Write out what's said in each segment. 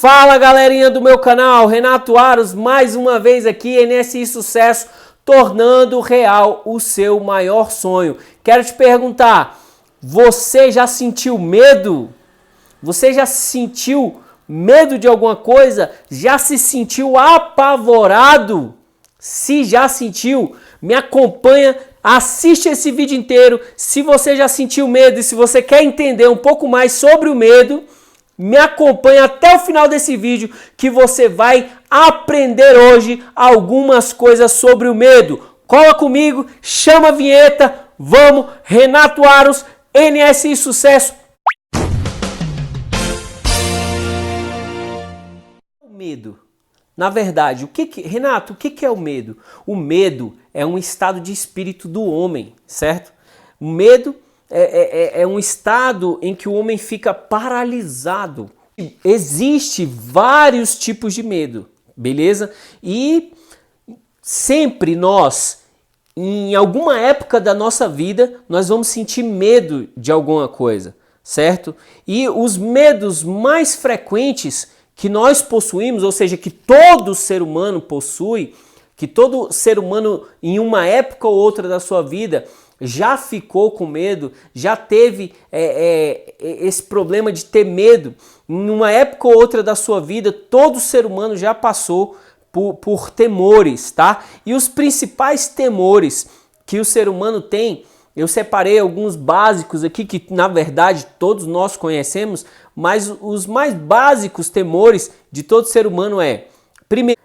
Fala galerinha do meu canal, Renato Aros, mais uma vez aqui, NSI Sucesso, tornando real o seu maior sonho. Quero te perguntar, você já sentiu medo? Você já sentiu medo de alguma coisa? Já se sentiu apavorado? Se já sentiu, me acompanha, assiste esse vídeo inteiro. Se você já sentiu medo e se você quer entender um pouco mais sobre o medo, me acompanha até o final desse vídeo que você vai aprender hoje algumas coisas sobre o medo. Cola comigo, chama a vinheta, vamos, Renato Aros, NSI Sucesso. O medo. Na verdade, Renato, o que é o medo? O medo é um estado de espírito do homem, certo? O medo é um estado em que o homem fica paralisado. Existem vários tipos de medo, beleza? E sempre nós, em alguma época da nossa vida, nós vamos sentir medo de alguma coisa, certo? E os medos mais frequentes que nós possuímos, ou seja, que todo ser humano possui, que todo ser humano em uma época ou outra da sua vida já ficou com medo, já teve esse problema de ter medo, em uma época ou outra da sua vida, todo ser humano já passou por temores, tá? E os principais temores que o ser humano tem, eu separei alguns básicos aqui que na verdade todos nós conhecemos, mas os mais básicos temores de todo ser humano primeiro,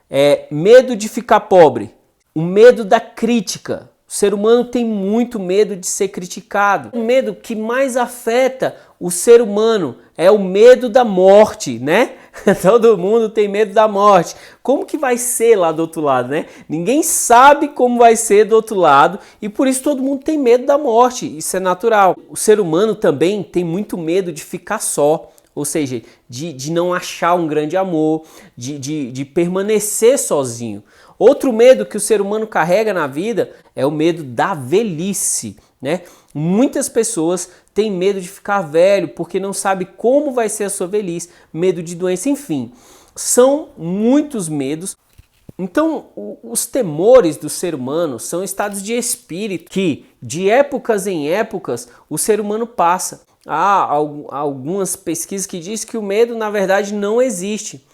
medo de ficar pobre, o medo da crítica. O ser humano tem muito medo de ser criticado. O medo que mais afeta o ser humano é o medo da morte, né? Todo mundo tem medo da morte. Como que vai ser lá do outro lado, né? Ninguém sabe como vai ser do outro lado e por isso todo mundo tem medo da morte. Isso é natural. O ser humano também tem muito medo de ficar só. Ou seja, de não achar um grande amor, de permanecer sozinho. Outro medo que o ser humano carrega na vida é o medo da velhice, né? Muitas pessoas têm medo de ficar velho porque não sabe como vai ser a sua velhice, medo de doença, enfim. São muitos medos. Então, os temores do ser humano são estados de espírito que, de épocas em épocas, o ser humano passa. Há algumas pesquisas que dizem que o medo, na verdade, não existe.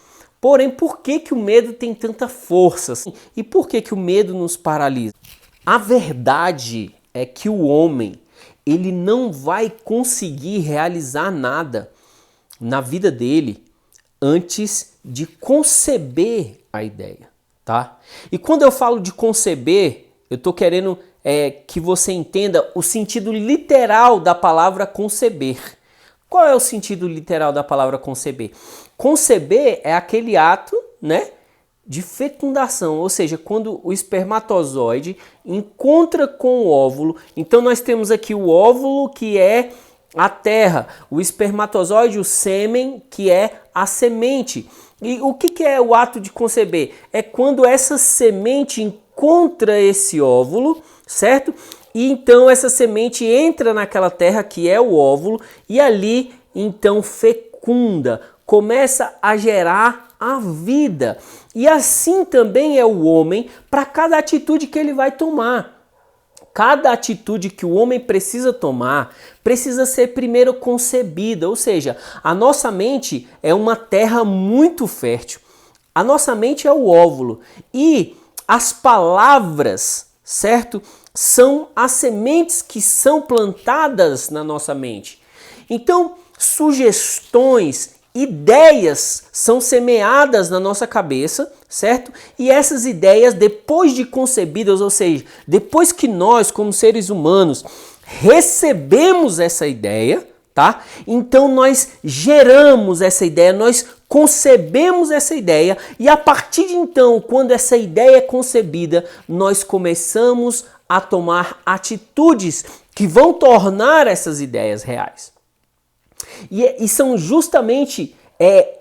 Porém, por que o medo tem tanta força? E por que o medo nos paralisa? A verdade é que o homem, ele não vai conseguir realizar nada na vida dele antes de conceber a ideia, tá? E quando eu falo de conceber, eu estou querendo que você entenda o sentido literal da palavra conceber. Qual é o sentido literal da palavra conceber? Conceber é aquele ato, né, de fecundação, ou seja, quando o espermatozoide encontra com o óvulo. Então nós temos aqui o óvulo, que é a terra, o espermatozoide, o sêmen, que é a semente. E o que é o ato de conceber? É quando essa semente encontra esse óvulo, certo? E então essa semente entra naquela terra que é o óvulo e ali então fecunda, começa a gerar a vida. E assim também é o homem para cada atitude que ele vai tomar. Cada atitude que o homem precisa tomar precisa ser primeiro concebida, ou seja, a nossa mente é uma terra muito fértil. A nossa mente é o óvulo e as palavras, certo? São as sementes que são plantadas na nossa mente. Então, sugestões, ideias são semeadas na nossa cabeça, certo? E essas ideias, depois de concebidas, ou seja, depois que nós, como seres humanos, recebemos essa ideia, tá? Então nós geramos essa ideia, nós concebemos essa ideia e a partir de então, quando essa ideia é concebida, nós começamos a tomar atitudes que vão tornar essas ideias reais. E são justamente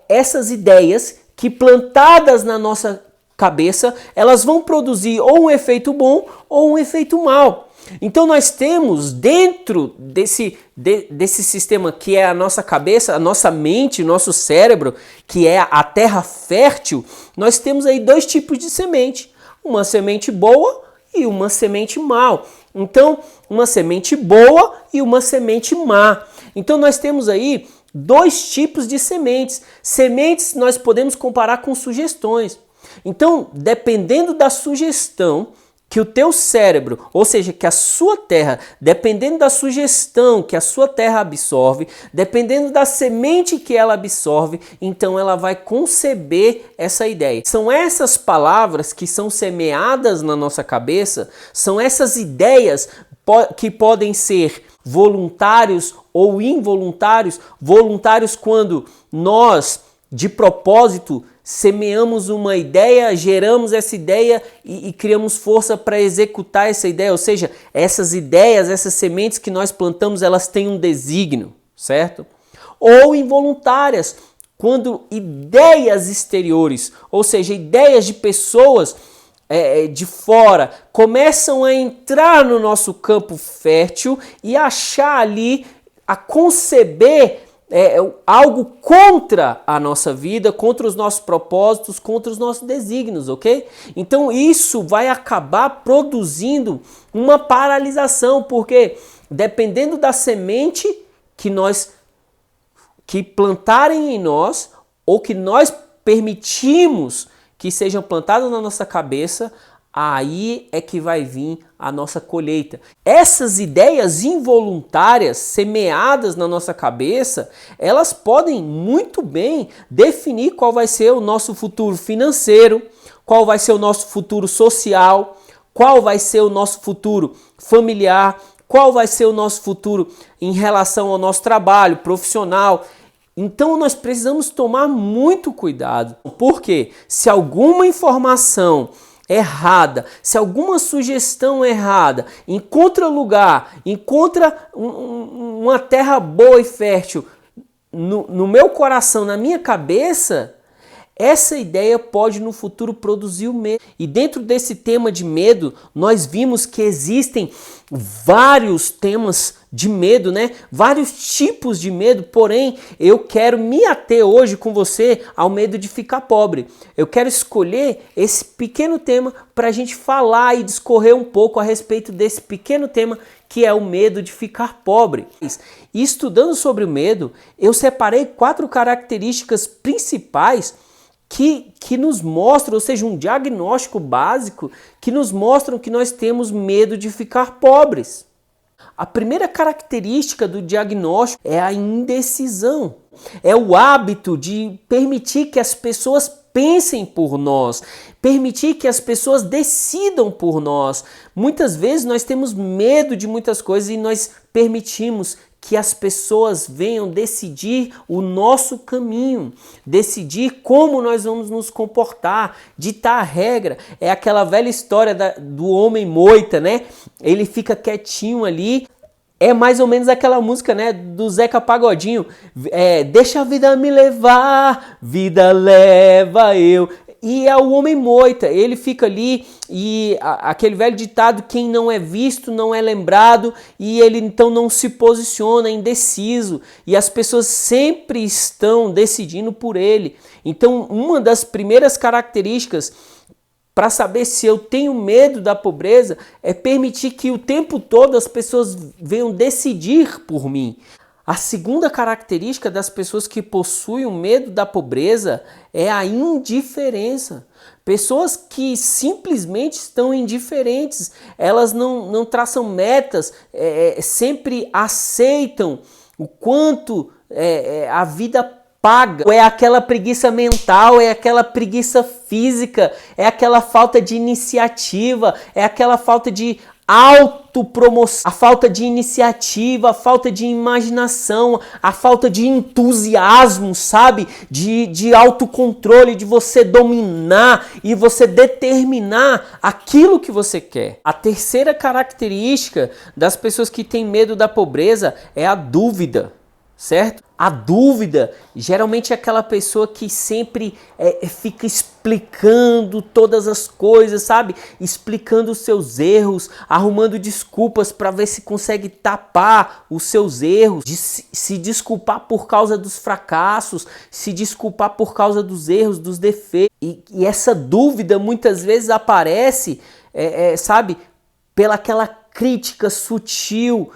essas ideias que, plantadas na nossa cabeça, elas vão produzir ou um efeito bom ou um efeito mau. Então nós temos dentro desse sistema que é a nossa cabeça, a nossa mente, o nosso cérebro, que é a terra fértil, nós temos aí dois tipos de semente. Uma semente boa e uma semente má. Então, uma semente boa e uma semente má. Então nós temos aí dois tipos de sementes. Sementes nós podemos comparar com sugestões. Então, dependendo da sugestão que o teu cérebro, ou seja, que a sua terra, dependendo da sugestão que a sua terra absorve, dependendo da semente que ela absorve, então ela vai conceber essa ideia. São essas palavras que são semeadas na nossa cabeça, são essas ideias que podem ser voluntários ou involuntários. Voluntários quando nós, de propósito, semeamos uma ideia, geramos essa ideia e criamos força para executar essa ideia. Ou seja, essas ideias, essas sementes que nós plantamos, elas têm um desígnio, certo? Ou involuntárias, quando ideias exteriores, ou seja, ideias de pessoas de fora, começam a entrar no nosso campo fértil e achar ali, a conceber algo contra a nossa vida, contra os nossos propósitos, contra os nossos desígnios, ok? Então isso vai acabar produzindo uma paralisação, porque dependendo da semente que plantarem em nós, ou que nós permitimos que sejam plantadas na nossa cabeça, aí é que vai vir a nossa colheita. Essas ideias involuntárias semeadas na nossa cabeça, elas podem muito bem definir qual vai ser o nosso futuro financeiro, qual vai ser o nosso futuro social, qual vai ser o nosso futuro familiar, qual vai ser o nosso futuro em relação ao nosso trabalho profissional. Então nós precisamos tomar muito cuidado, porque se alguma informação errada, se alguma sugestão errada encontra lugar, encontra uma terra boa e fértil no meu coração, na minha cabeça, essa ideia pode no futuro produzir o medo. E dentro desse tema de medo, nós vimos que existem vários temas de medo, né? Vários tipos de medo, porém eu quero me ater hoje com você ao medo de ficar pobre. Eu quero escolher esse pequeno tema para a gente falar e discorrer um pouco a respeito desse pequeno tema que é o medo de ficar pobre. E estudando sobre o medo, eu separei 4 características principais que nos mostram, ou seja, um diagnóstico básico que nos mostram que nós temos medo de ficar pobres. A primeira característica do diagnóstico é a indecisão. É o hábito de permitir que as pessoas pensem por nós, permitir que as pessoas decidam por nós. Muitas vezes nós temos medo de muitas coisas e nós permitimos que as pessoas venham decidir o nosso caminho, decidir como nós vamos nos comportar, ditar a regra. É aquela velha história do homem moita, né? Ele fica quietinho ali. É mais ou menos aquela música, né, do Zeca Pagodinho. Deixa a vida me levar, vida leva eu. E é o homem moita, ele fica ali e aquele velho ditado, quem não é visto não é lembrado, e ele então não se posiciona, é indeciso, e as pessoas sempre estão decidindo por ele. Então uma das primeiras características para saber se eu tenho medo da pobreza é permitir que o tempo todo as pessoas venham decidir por mim. A segunda característica das pessoas que possuem o medo da pobreza é a indiferença. Pessoas que simplesmente estão indiferentes, elas não traçam metas, sempre aceitam o quanto a vida paga. É aquela preguiça mental, é aquela preguiça física, é aquela falta de iniciativa, é aquela falta de autopromoção, a falta de iniciativa, a falta de imaginação, a falta de entusiasmo, sabe? De autocontrole, de você dominar e você determinar aquilo que você quer. A terceira característica das pessoas que têm medo da pobreza é a dúvida, certo? A dúvida geralmente é aquela pessoa que sempre fica explicando todas as coisas, sabe? Explicando os seus erros, arrumando desculpas para ver se consegue tapar os seus erros, se desculpar por causa dos fracassos, se desculpar por causa dos erros, dos defeitos. E essa dúvida muitas vezes aparece, sabe? Pela aquela crítica sutil,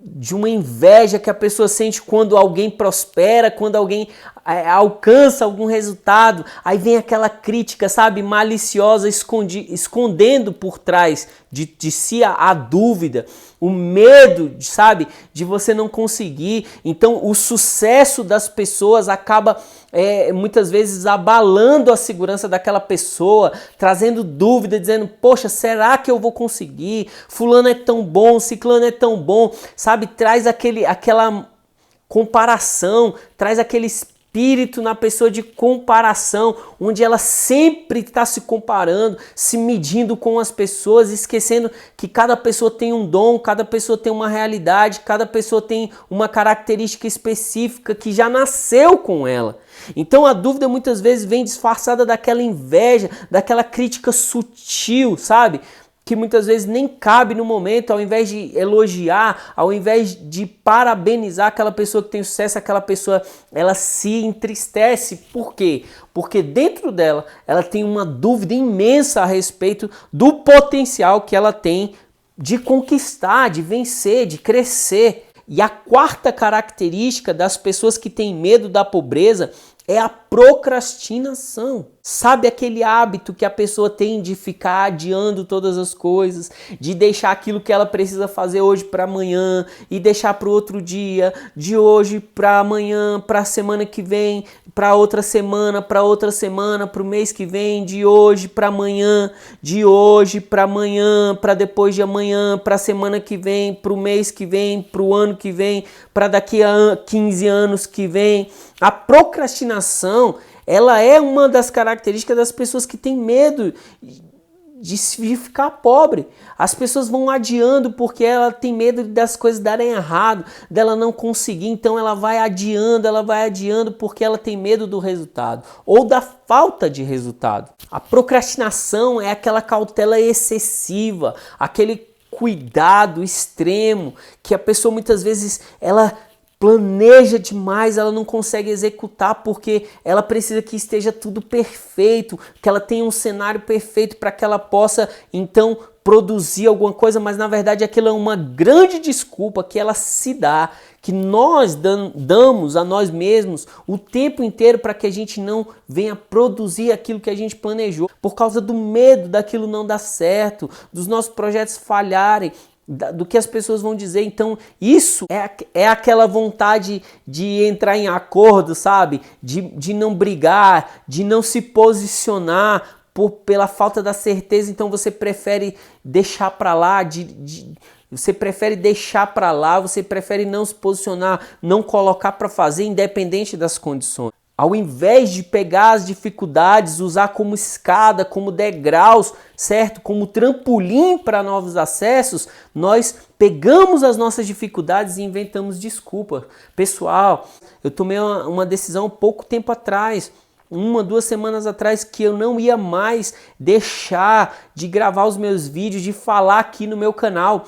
de uma inveja que a pessoa sente quando alguém prospera, quando alguém alcança algum resultado. Aí vem aquela crítica, sabe, maliciosa, escondendo por trás de si a dúvida, o medo, sabe, de você não conseguir. Então o sucesso das pessoas acaba muitas vezes abalando a segurança daquela pessoa, trazendo dúvida, dizendo, poxa, será que eu vou conseguir? Fulano é tão bom, ciclano é tão bom, sabe? Traz aquela comparação, traz aquele espírito na pessoa de comparação, onde ela sempre está se comparando, se medindo com as pessoas, esquecendo que cada pessoa tem um dom, cada pessoa tem uma realidade, cada pessoa tem uma característica específica que já nasceu com ela. Então a dúvida muitas vezes vem disfarçada daquela inveja, daquela crítica sutil, sabe? Que muitas vezes nem cabe no momento. Ao invés de elogiar, ao invés de parabenizar aquela pessoa que tem sucesso, aquela pessoa, ela se entristece. Por quê? Porque dentro dela, ela tem uma dúvida imensa a respeito do potencial que ela tem de conquistar, de vencer, de crescer. E a quarta característica das pessoas que têm medo da pobreza é a procrastinação. Sabe aquele hábito que a pessoa tem de ficar adiando todas as coisas, de deixar aquilo que ela precisa fazer hoje para amanhã e deixar para o outro dia, de hoje para amanhã, para a semana que vem, para outra semana, para o mês que vem, de hoje para amanhã, de hoje para amanhã, para depois de amanhã, para a semana que vem, para o mês que vem, para o ano que vem, para daqui a 15 anos que vem. A procrastinação, ela é uma das características das pessoas que têm medo de ficar pobre. As pessoas vão adiando porque ela tem medo das coisas darem errado, dela não conseguir, então ela vai adiando porque ela tem medo do resultado ou da falta de resultado. A procrastinação é aquela cautela excessiva, aquele cuidado extremo que a pessoa muitas vezes ela planeja demais, ela não consegue executar porque ela precisa que esteja tudo perfeito, que ela tenha um cenário perfeito para que ela possa então produzir alguma coisa, mas na verdade aquilo é uma grande desculpa que ela se dá, que nós damos a nós mesmos o tempo inteiro para que a gente não venha produzir aquilo que a gente planejou, por causa do medo daquilo não dar certo, dos nossos projetos falharem, do que as pessoas vão dizer. Então isso é aquela vontade de entrar em acordo, sabe? De não brigar, de não se posicionar pela falta da certeza. Então você prefere deixar para lá, você prefere deixar para lá, você prefere não se posicionar, não colocar para fazer, independente das condições. Ao invés de pegar as dificuldades, usar como escada, como degraus, certo? Como trampolim para novos acessos, nós pegamos as nossas dificuldades e inventamos desculpas. Pessoal, eu tomei uma decisão pouco tempo atrás, 2 semanas atrás, que eu não ia mais deixar de gravar os meus vídeos, de falar aqui no meu canal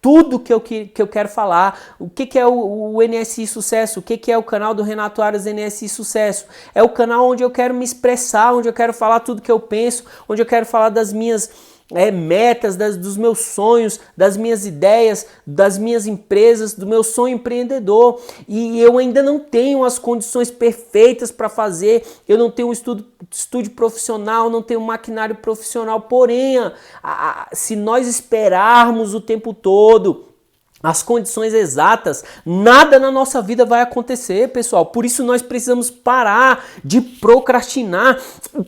tudo que eu quero falar. O que é o NSI Sucesso? O que é o canal do Renato Arias NSI Sucesso? É o canal onde eu quero me expressar, onde eu quero falar tudo que eu penso, onde eu quero falar das minhas metas, dos meus sonhos, das minhas ideias, das minhas empresas, do meu sonho empreendedor. E eu ainda não tenho as condições perfeitas para fazer, eu não tenho um estúdio profissional, não tenho um maquinário profissional, porém, se nós esperarmos o tempo todo as condições exatas, nada na nossa vida vai acontecer, pessoal. Por isso nós precisamos parar de procrastinar,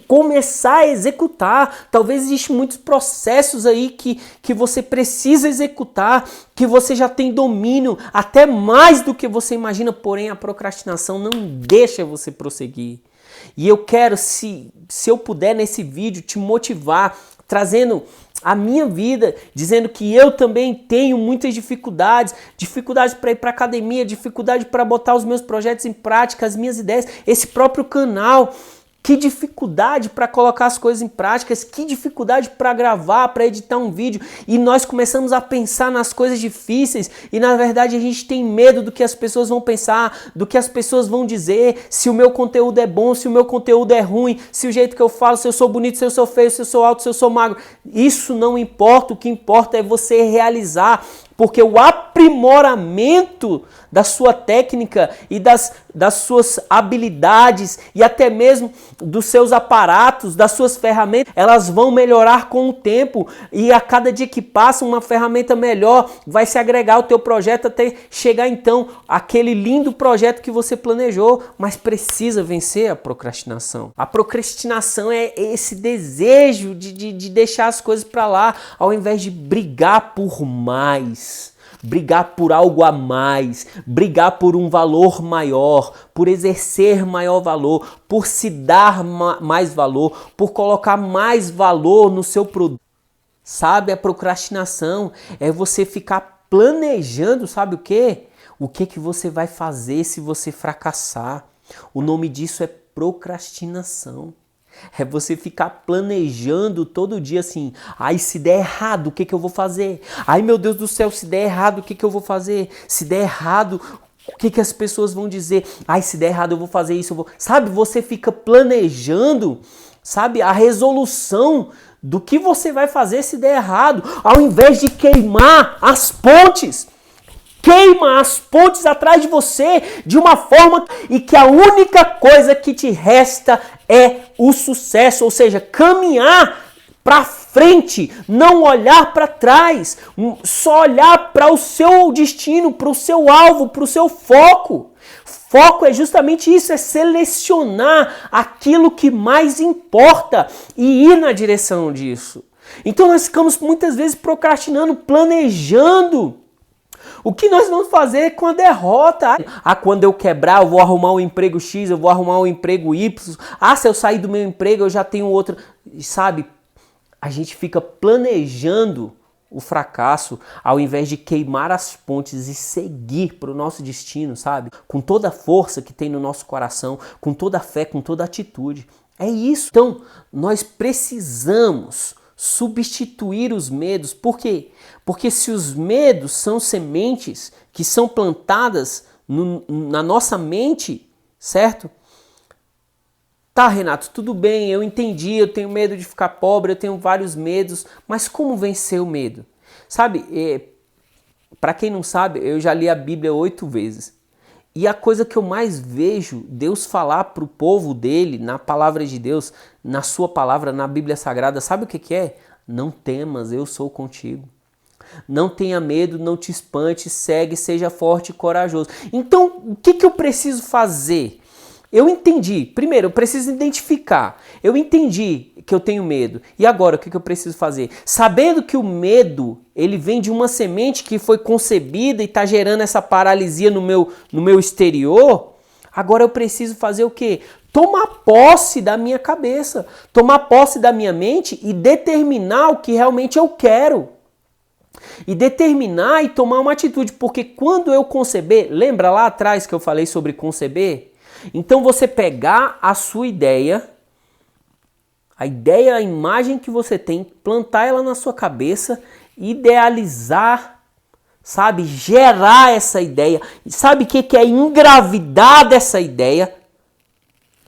começar a executar. Talvez existam muitos processos aí que você precisa executar, que você já tem domínio, até mais do que você imagina, porém a procrastinação não deixa você prosseguir. E eu quero, se eu puder nesse vídeo, te motivar, trazendo a minha vida, dizendo que eu também tenho muitas dificuldades para ir para academia, dificuldade para botar os meus projetos em prática, as minhas ideias, esse próprio canal. Que dificuldade para colocar as coisas em prática, que dificuldade para gravar, para editar um vídeo. E nós começamos a pensar nas coisas difíceis e na verdade a gente tem medo do que as pessoas vão pensar, do que as pessoas vão dizer, se o meu conteúdo é bom, se o meu conteúdo é ruim, se o jeito que eu falo, se eu sou bonito, se eu sou feio, se eu sou alto, se eu sou magro. Isso não importa, o que importa é você realizar. Porque o aprimoramento da sua técnica e das suas habilidades e até mesmo dos seus aparatos, das suas ferramentas, elas vão melhorar com o tempo e a cada dia que passa uma ferramenta melhor vai se agregar ao teu projeto até chegar então aquele lindo projeto que você planejou, mas precisa vencer a procrastinação. A procrastinação é esse desejo de deixar as coisas para lá ao invés de brigar por mais. Brigar por algo a mais, brigar por um valor maior, por exercer maior valor, por se dar mais valor, por colocar mais valor no seu produto. Sabe, a procrastinação é você ficar planejando, sabe o quê? O que você vai fazer se você fracassar. O nome disso é procrastinação. É você ficar planejando todo dia assim, ai, se der errado, o que eu vou fazer? Ai, meu Deus do céu, se der errado, o que eu vou fazer? Se der errado, o que as pessoas vão dizer? Ai, se der errado, eu vou fazer isso, eu vou... Sabe, você fica planejando, sabe, a resolução do que você vai fazer se der errado, ao invés de queimar as pontes. Queima as pontes atrás de você de uma forma e que a única coisa que te resta é o sucesso, ou seja, caminhar para frente, não olhar para trás, só olhar para o seu destino, para o seu alvo, para o seu foco. Foco é justamente isso, é selecionar aquilo que mais importa e ir na direção disso. Então nós ficamos muitas vezes procrastinando, planejando. O que nós vamos fazer com a derrota? Ah, quando eu quebrar, eu vou arrumar um emprego X, eu vou arrumar um emprego Y. Ah, se eu sair do meu emprego, eu já tenho outro. Sabe, a gente fica planejando o fracasso ao invés de queimar as pontes e seguir para o nosso destino, sabe? Com toda a força que tem no nosso coração, com toda a fé, com toda a atitude. É isso. Então, nós precisamos substituir os medos. Por quê? Porque se os medos são sementes que são plantadas na nossa mente, certo? Tá, Renato, tudo bem, eu entendi, eu tenho medo de ficar pobre, eu tenho vários medos, mas como vencer o medo? Sabe, para quem não sabe, eu já li a Bíblia 8 vezes. E a coisa que eu mais vejo Deus falar para o povo dele, na palavra de Deus, na sua palavra, na Bíblia Sagrada, sabe o que é? Não temas, eu sou contigo. Não tenha medo, não te espante, segue, seja forte e corajoso. Então, o que eu preciso fazer? Eu entendi. Primeiro, eu preciso identificar. Eu entendi que eu tenho medo. E agora, o que eu preciso fazer? Sabendo que o medo, ele vem de uma semente que foi concebida e está gerando essa paralisia no meu exterior, agora eu preciso fazer o quê? Tomar posse da minha cabeça, tomar posse da minha mente e determinar o que realmente eu quero. E determinar e tomar uma atitude, porque quando eu conceber, lembra lá atrás que eu falei sobre conceber? Então você pegar a sua ideia, a imagem que você tem, plantar ela na sua cabeça, idealizar, sabe, gerar essa ideia. Sabe o que é engravidar dessa ideia?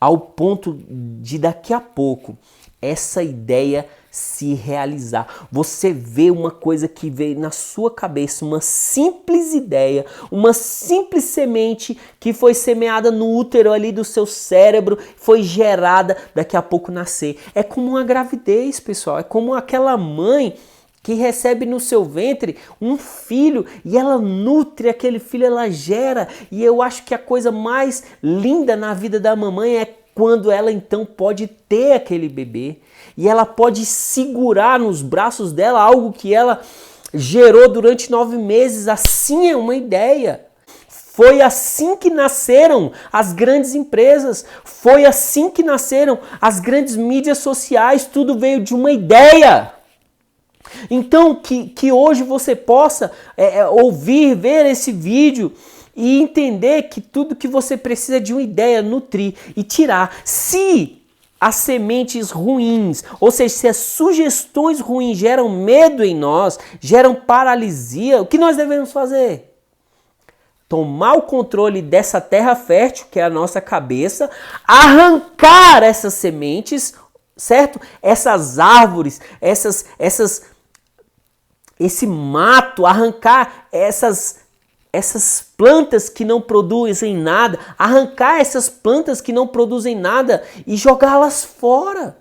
Ao ponto de daqui a pouco essa ideia se realizar. Você vê uma coisa que veio na sua cabeça, uma simples ideia, uma simples semente que foi semeada no útero ali do seu cérebro, foi gerada, daqui a pouco nascer. É como uma gravidez, pessoal, é como aquela mãe que recebe no seu ventre um filho e ela nutre aquele filho, ela gera. E eu acho que a coisa mais linda na vida da mamãe é quando ela então pode ter aquele bebê e ela pode segurar nos braços dela algo que ela gerou durante 9 meses. Assim é uma ideia. Foi assim que nasceram as grandes empresas, foi assim que nasceram as grandes mídias sociais, tudo veio de uma ideia. Então, que hoje você possa ouvir, ver esse vídeo e entender que tudo que você precisa de uma ideia, nutrir e tirar. Se as sementes ruins, ou seja, se as sugestões ruins geram medo em nós, geram paralisia, o que nós devemos fazer? Tomar o controle dessa terra fértil, que é a nossa cabeça, arrancar essas sementes, certo? Essas árvores, esse mato, arrancar essas plantas que não produzem nada, arrancar essas plantas que não produzem nada e jogá-las fora.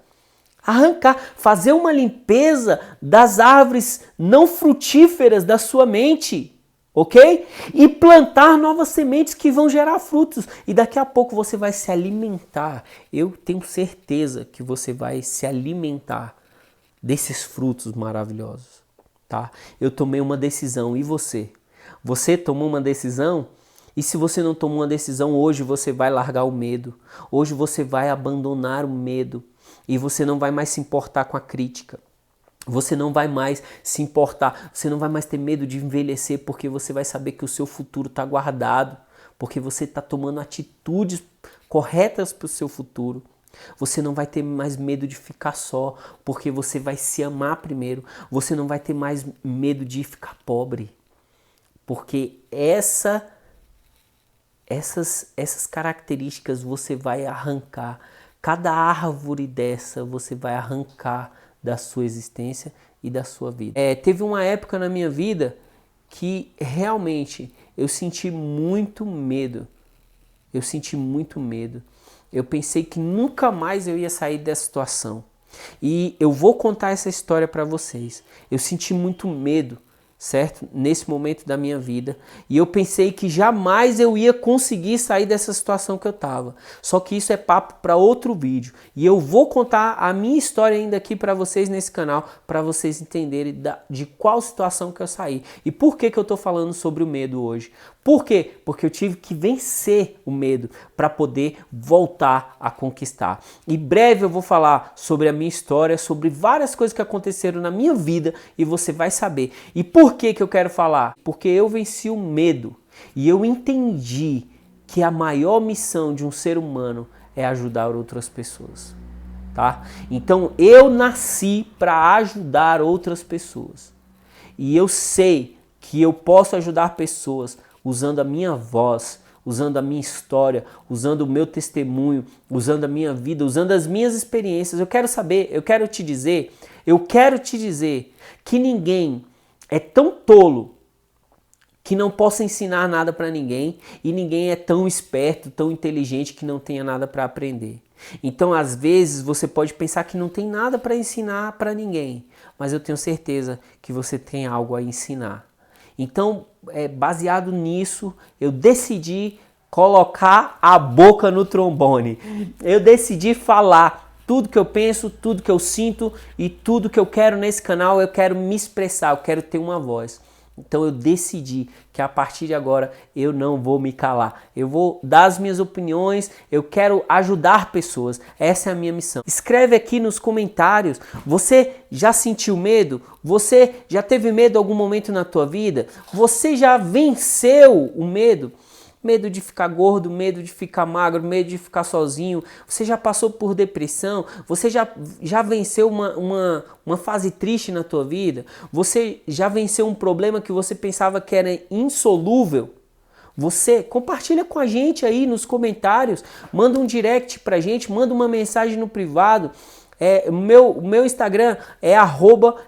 Arrancar, fazer uma limpeza das árvores não frutíferas da sua mente. Ok? E plantar novas sementes que vão gerar frutos. E daqui a pouco você vai se alimentar. Eu tenho certeza que você vai se alimentar desses frutos maravilhosos. Tá? Eu tomei uma decisão. E você? Você tomou uma decisão? E se você não tomou uma decisão, hoje você vai largar o medo. Hoje você vai abandonar o medo. E você não vai mais se importar com a crítica. Você não vai mais se importar, você não vai mais ter medo de envelhecer, porque você vai saber que o seu futuro está guardado, porque você está tomando atitudes corretas para o seu futuro. Você não vai ter mais medo de ficar só, porque você vai se amar primeiro. Você não vai ter mais medo de ficar pobre, porque essas características você vai arrancar. Cada árvore dessa você vai arrancar da sua existência e da sua vida. Teve uma época na minha vida que realmente eu senti muito medo. Eu senti muito medo. Eu pensei que nunca mais eu ia sair dessa situação. E eu vou contar essa história para vocês. Eu senti muito medo, certo? Nesse momento da minha vida. E eu pensei que jamais eu ia conseguir sair dessa situação que eu estava. Só que isso é papo para outro vídeo. E eu vou contar a minha história ainda aqui para vocês nesse canal, para vocês entenderem de qual situação que eu saí. E por que eu estou falando sobre o medo hoje? Por quê? Porque eu tive que vencer o medo para poder voltar a conquistar. Em breve eu vou falar sobre a minha história, sobre várias coisas que aconteceram na minha vida e você vai saber. E por que eu quero falar? Porque eu venci o medo e eu entendi que a maior missão de um ser humano é ajudar outras pessoas. Tá? Então eu nasci para ajudar outras pessoas. E eu sei que eu posso ajudar pessoas usando a minha voz, usando a minha história, usando o meu testemunho, usando a minha vida, usando as minhas experiências. Eu quero te dizer que ninguém é tão tolo que não possa ensinar nada para ninguém e ninguém é tão esperto, tão inteligente que não tenha nada para aprender. Então, às vezes, você pode pensar que não tem nada para ensinar para ninguém, mas eu tenho certeza que você tem algo a ensinar. Então, baseado nisso, eu decidi colocar a boca no trombone. Eu decidi falar tudo que eu penso, tudo que eu sinto e tudo que eu quero nesse canal. Eu quero me expressar, eu quero ter uma voz. Então eu decidi que a partir de agora eu não vou me calar. Eu vou dar as minhas opiniões, eu quero ajudar pessoas. Essa é a minha missão. Escreve aqui nos comentários, você já sentiu medo? Você já teve medo em algum momento na tua vida? Você já venceu o medo? Medo de ficar gordo, medo de ficar magro, medo de ficar sozinho. Você já passou por depressão? Você já venceu uma fase triste na tua vida? Você já venceu um problema que você pensava que era insolúvel? Você compartilha com a gente aí nos comentários, manda um direct pra gente, manda uma mensagem no privado. O meu Instagram é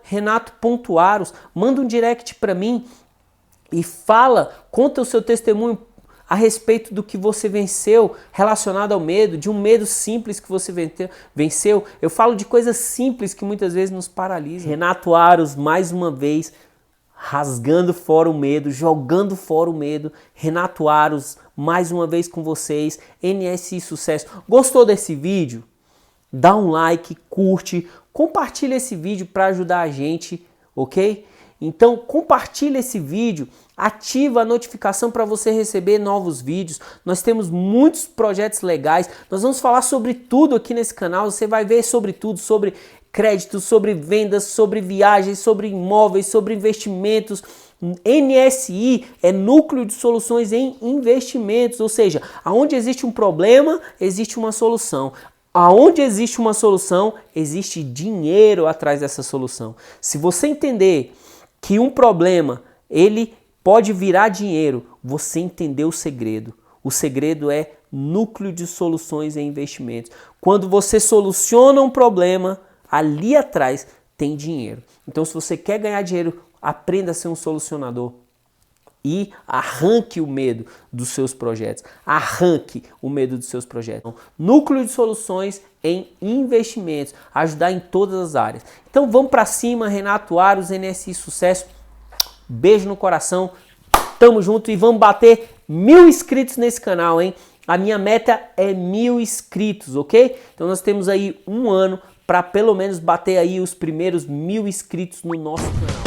@renato.aros. Manda um direct pra mim e conta o seu testemunho a respeito do que você venceu relacionado ao medo, de um medo simples que você venceu. Eu falo de coisas simples que muitas vezes nos paralisam. Renato Aros, mais uma vez, rasgando fora o medo, jogando fora o medo. Renato Aros, mais uma vez com vocês. NSI Sucesso. Gostou desse vídeo? Dá um like, curte, compartilha esse vídeo para ajudar a gente, ok? Então compartilha esse vídeo, ativa a notificação para você receber novos vídeos. Nós temos muitos projetos legais, nós vamos falar sobre tudo aqui nesse canal, você vai ver sobre tudo, sobre créditos, sobre vendas, sobre viagens, sobre imóveis, sobre investimentos. NSI é Núcleo de Soluções em Investimentos, ou seja, aonde existe um problema, existe uma solução. Aonde existe uma solução, existe dinheiro atrás dessa solução. Se você entender que um problema, ele pode virar dinheiro, você entendeu o segredo. O segredo é Núcleo de Soluções em Investimentos. Quando você soluciona um problema, ali atrás tem dinheiro. Então, se você quer ganhar dinheiro, aprenda a ser um solucionador e arranque o medo dos seus projetos. Arranque o medo dos seus projetos. Núcleo de Soluções em Investimentos. Ajudar em todas as áreas. Então, vamos para cima, Renato Aros, NSI Sucesso. Beijo no coração. Tamo junto e vamos bater 1000 inscritos nesse canal, hein? A minha meta é 1000 inscritos, ok? Então, nós temos aí um ano para pelo menos bater aí os primeiros 1000 inscritos no nosso canal.